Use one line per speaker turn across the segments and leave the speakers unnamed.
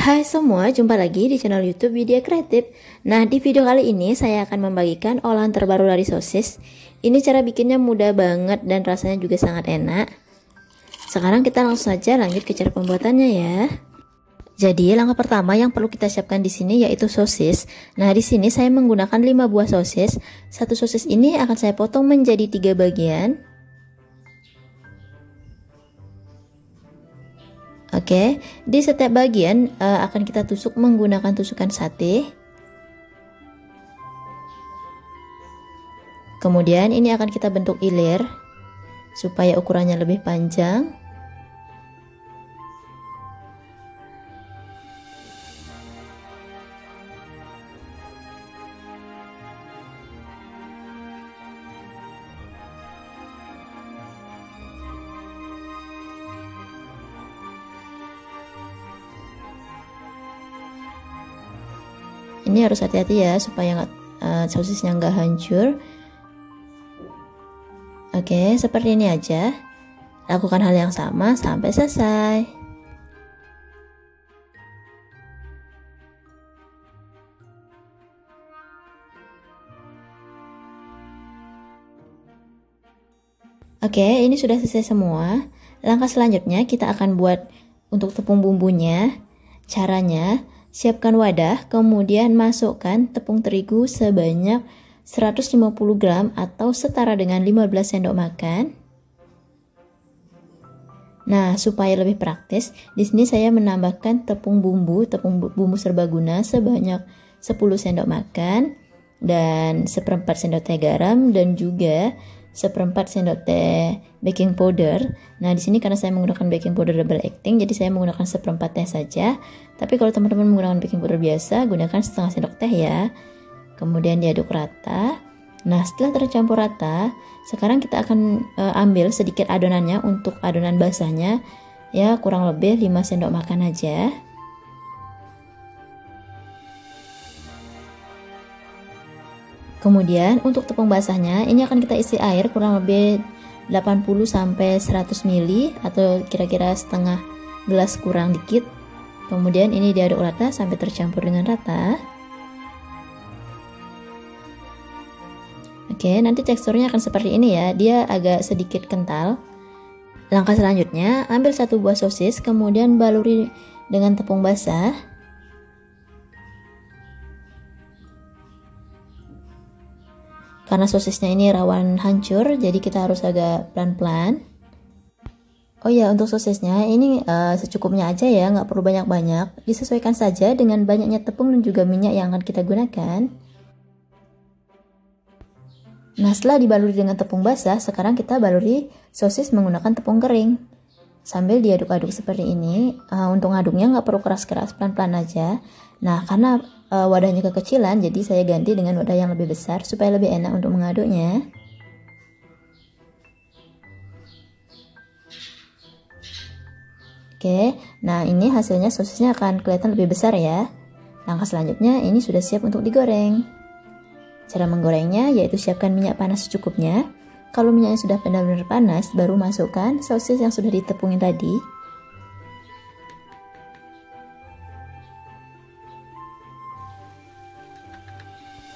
Hai semua, jumpa lagi di channel YouTube Widya Kreatif. Nah, di video kali ini saya akan membagikan olahan terbaru dari sosis. Ini cara bikinnya mudah banget dan rasanya juga sangat enak. Sekarang kita langsung saja lanjut ke cara pembuatannya ya. Jadi, langkah pertama yang perlu kita siapkan di sini yaitu sosis. Nah, di sini saya menggunakan 5 buah sosis. Satu sosis ini akan saya potong menjadi 3 bagian. Oke, di setiap bagian akan kita tusuk menggunakan tusukan sate. Kemudian ini akan kita bentuk ilir supaya ukurannya lebih panjang. Ini harus hati-hati ya supaya sosisnya nggak hancur. Oke, seperti ini aja. Lakukan hal yang sama sampai selesai. Oke, ini sudah selesai semua. Langkah selanjutnya kita akan buat untuk tepung bumbunya. Caranya, siapkan wadah, kemudian masukkan tepung terigu sebanyak 150 gram atau setara dengan 15 sendok makan. Nah, supaya lebih praktis, di sini saya menambahkan tepung bumbu serbaguna sebanyak 10 sendok makan dan seperempat sendok teh garam dan juga seperempat sendok teh baking powder. Nah, di sini karena saya menggunakan baking powder double acting, jadi saya menggunakan seperempat teh saja. Tapi kalau teman-teman menggunakan baking powder biasa, gunakan setengah sendok teh ya. Kemudian diaduk rata. Nah, setelah tercampur rata, sekarang kita akan ambil sedikit adonannya untuk adonan basahnya. Ya, kurang lebih 5 sendok makan aja. Kemudian untuk tepung basahnya, ini akan kita isi air kurang lebih 80 sampai 100 ml atau kira-kira setengah gelas kurang dikit. Kemudian ini diaduk rata sampai tercampur dengan rata. Oke, nanti teksturnya akan seperti ini ya. Dia agak sedikit kental. Langkah selanjutnya, ambil satu buah sosis, kemudian baluri dengan tepung basah. Karena sosisnya ini rawan hancur, jadi kita harus agak pelan-pelan. Oh ya, untuk sosisnya ini secukupnya aja ya, nggak perlu banyak-banyak. Disesuaikan saja dengan banyaknya tepung dan juga minyak yang akan kita gunakan. Nah, setelah dibaluri dengan tepung basah, sekarang kita baluri sosis menggunakan tepung kering. Sambil diaduk-aduk seperti ini, untuk ngaduknya nggak perlu keras-keras, pelan-pelan aja. Nah, karena wadahnya kekecilan, jadi saya ganti dengan wadah yang lebih besar supaya lebih enak untuk mengaduknya. Oke, nah ini hasilnya sosisnya akan kelihatan lebih besar ya. Langkah selanjutnya ini sudah siap untuk digoreng. Cara menggorengnya yaitu siapkan minyak panas secukupnya. Kalau minyaknya sudah benar-benar panas, baru masukkan sosis yang sudah ditepungin tadi.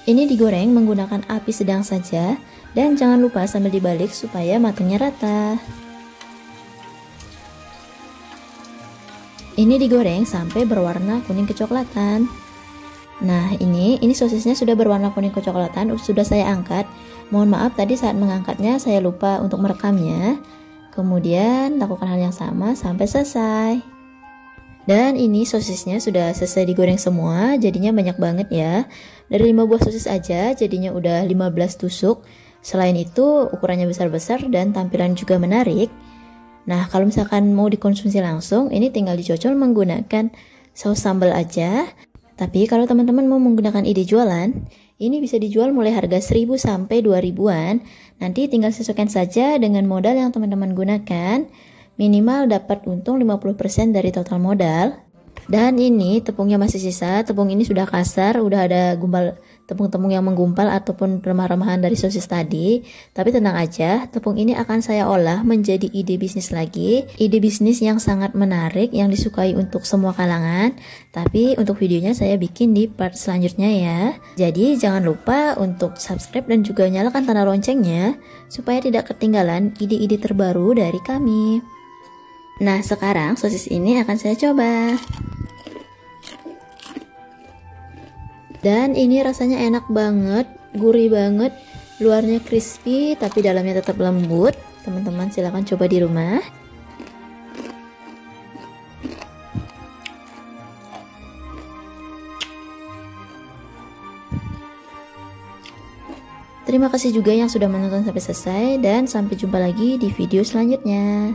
Ini digoreng menggunakan api sedang saja dan jangan lupa sambil dibalik supaya matangnya rata. Ini digoreng sampai berwarna kuning kecoklatan. Nah, ini sosisnya sudah berwarna kuning kecoklatan, sudah saya angkat. Mohon maaf tadi saat mengangkatnya saya lupa untuk merekamnya. Kemudian lakukan hal yang sama sampai selesai. Dan ini sosisnya sudah selesai digoreng semua, jadinya banyak banget ya. Dari 5 buah sosis aja jadinya udah 15 tusuk. Selain itu ukurannya besar-besar dan tampilan juga menarik. Nah, kalau misalkan mau dikonsumsi langsung, ini tinggal dicocol menggunakan saus sambal aja. Tapi kalau teman-teman mau menggunakan ide jualan, ini bisa dijual mulai harga 1000 sampai 2000-an. Nanti tinggal sesuaikan saja dengan modal yang teman-teman gunakan. Minimal dapat untung 50% dari total modal. Dan ini tepungnya masih sisa, tepung ini sudah kasar, udah ada gumpal tepung-tepung yang menggumpal ataupun remah-remahan dari sosis tadi. Tapi tenang aja, tepung ini akan saya olah menjadi ide bisnis lagi. Ide bisnis yang sangat menarik, yang disukai untuk semua kalangan. Tapi untuk videonya saya bikin di part selanjutnya ya. Jadi jangan lupa untuk subscribe dan juga nyalakan tanda loncengnya, supaya tidak ketinggalan ide-ide terbaru dari kami. Nah, sekarang sosis ini akan saya coba. Dan ini rasanya enak banget, gurih banget, luarnya crispy tapi dalamnya tetap lembut. Teman-teman silahkan coba di rumah. Terima kasih juga yang sudah menonton sampai selesai dan sampai jumpa lagi di video selanjutnya.